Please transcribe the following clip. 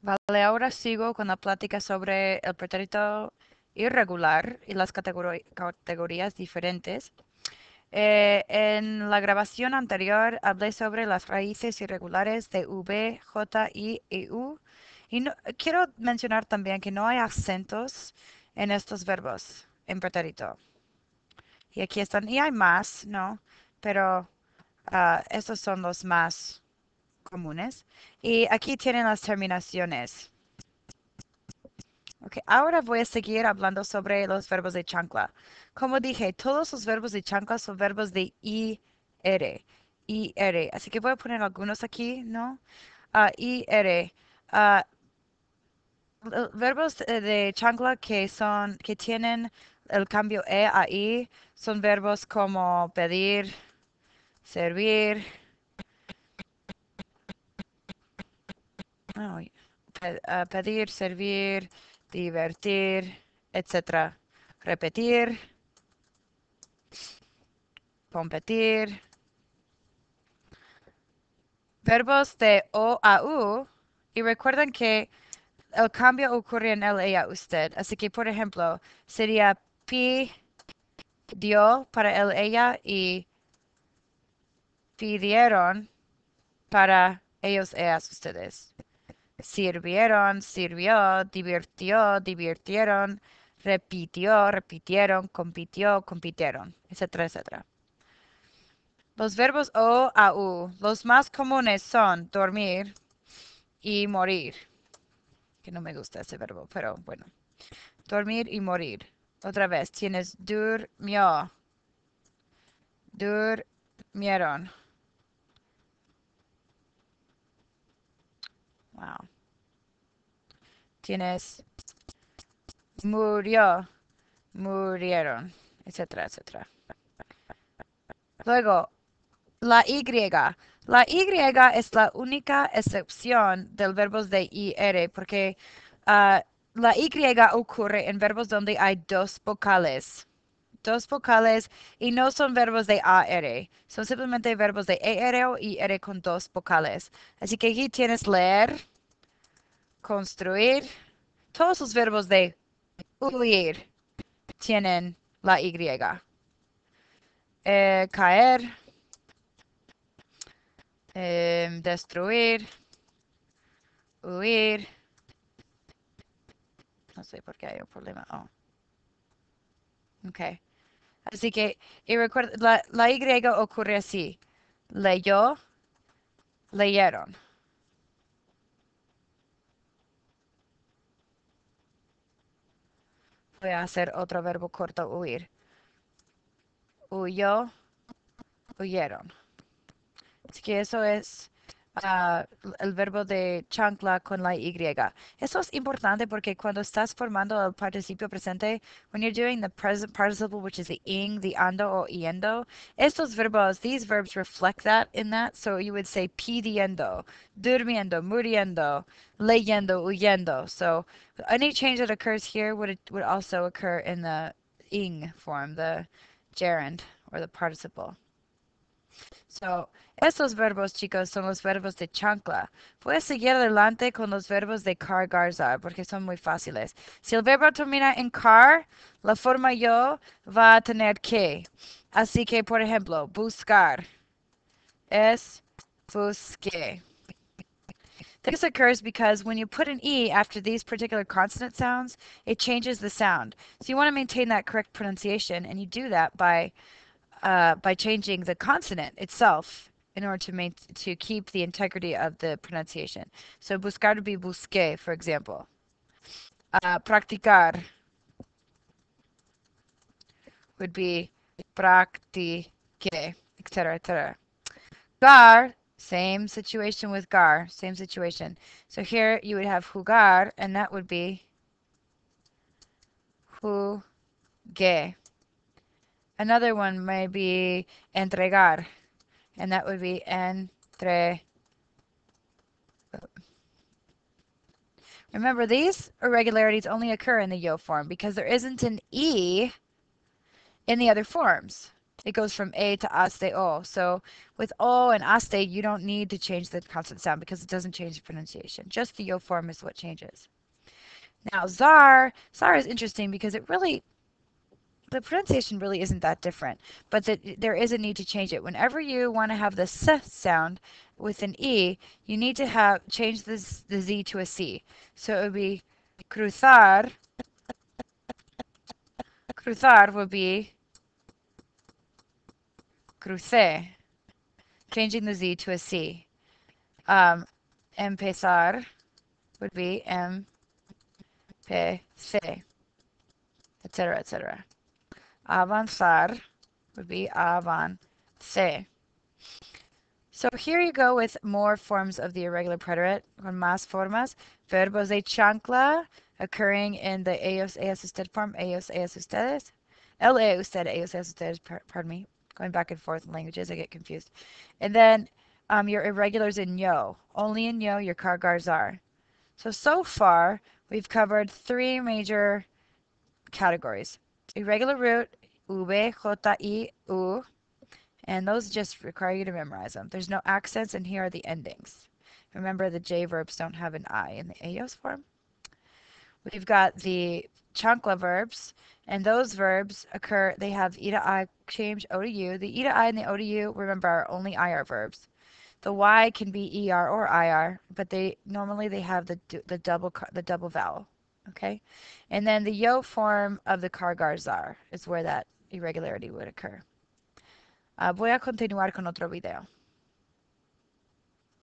Vale, ahora sigo con la plática sobre el pretérito irregular y las categorías diferentes. En la grabación anterior hablé sobre las raíces irregulares de V, J, I y U. Y quiero mencionar también que no hay acentos en estos verbos en pretérito. Y aquí están, y hay más, ¿no? Pero estos son los más comunes. Y aquí tienen las terminaciones. Ok, ahora voy a seguir hablando sobre los verbos de chancla. Como dije, todos los verbos de chancla son verbos de IR. IR. Así que voy a poner algunos aquí, ¿no? IR. Ah, verbos de chancla que tienen el cambio E a I son verbos como pedir, servir, ay, pedir, servir, divertir, etcétera. Repetir, competir. Verbos de O a U. Y recuerden que el cambio ocurre en él, ella, usted. Así que, por ejemplo, sería pidió para él, ella y pidieron para ellos, ellas, ustedes. Sirvieron, sirvió, divirtió, divirtieron, repitió, repitieron, compitió, compitieron, etcétera, etcétera. Los verbos O a U, los más comunes son dormir y morir, que no me gusta ese verbo, pero bueno. Dormir y morir. Otra vez, tienes durmió, durmieron. Wow. Tienes murió, murieron, etcétera, etcétera. Luego, la Y. La Y es la única excepción del verbo de IR porque la Y ocurre en verbos donde hay dos vocales. Dos vocales y no son verbos de AR, son simplemente verbos de ER o IR con dos vocales. Así que aquí tienes leer, construir, todos los verbos de huir tienen la Y. Caer, destruir, huir. No sé por qué hay un problema. Oh, ok. Así que, y recuerda, la Y ocurre así. Leyó, leyeron. Voy a hacer otro verbo corto, huir. Huyó, huyeron. Así que eso es ah, el verbo de chancla con la Y. Eso es importante porque cuando estás formando el participio presente, when you're doing the present participle, which is the ing, the ando o yendo, estos verbos, these verbs reflect that in that. So you would say pidiendo, durmiendo, muriendo, leyendo, huyendo. So any change that occurs here would also occur in the ing form, the gerund or the participle. So, estos verbos, chicos, son los verbos de chancla. Voy a seguir adelante con los verbos de cargarzar porque son muy fáciles. Si el verbo termina en car, la forma yo va a tener que. Así que, por ejemplo, buscar es busque. This occurs because when you put an E after these particular consonant sounds, it changes the sound. So you want to maintain that correct pronunciation, and you do that by changing the consonant itself in order to keep the integrity of the pronunciation. So buscar would be busqué, for example. Practicar would be practique, etc., etc. Gar, same situation with gar, same situation. So here you would have jugar, and that would be jugué. Another one may be entregar, and that would be entre. Remember, these irregularities only occur in the yo form because there isn't an E in the other forms. it goes from A to aste O. So with O and aste, you don't need to change the consonant sound because it doesn't change the pronunciation. Just the yo form is what changes. Now zar is interesting because the pronunciation really isn't that different, but there is a need to change it. Whenever you want to have the s sound with an E, you need to change the Z to a C. So it would be cruzar. Cruzar would be crucé, changing the Z to a C. Um, empezar would be empecé, etc., etc. Avanzar would be avancé. So here you go with more forms of the irregular preterite, con más formas. Verbos de chancla occurring in the ellos usted form, ellos ustedes. El usted, ellos ustedes, pardon me. Going back and forth in languages, I get confused. And then your irregulars in yo. Only in yo, your cargarzar. So far, we've covered three major categories. Irregular root, v, j, I, u. And those just require you to memorize them. There's no accents, and here are the endings. Remember, the J verbs don't have an I in the ellos form. We've got the chancla verbs, and those verbs occur, they have I to I change O to U. The I to I and the O to U, remember, are only IR verbs. The Y can be ER or IR, but normally they have the double vowel. Okay? And then the yo form of the cargarzar is where that irregularity would occur. Voy a continuar con otro video.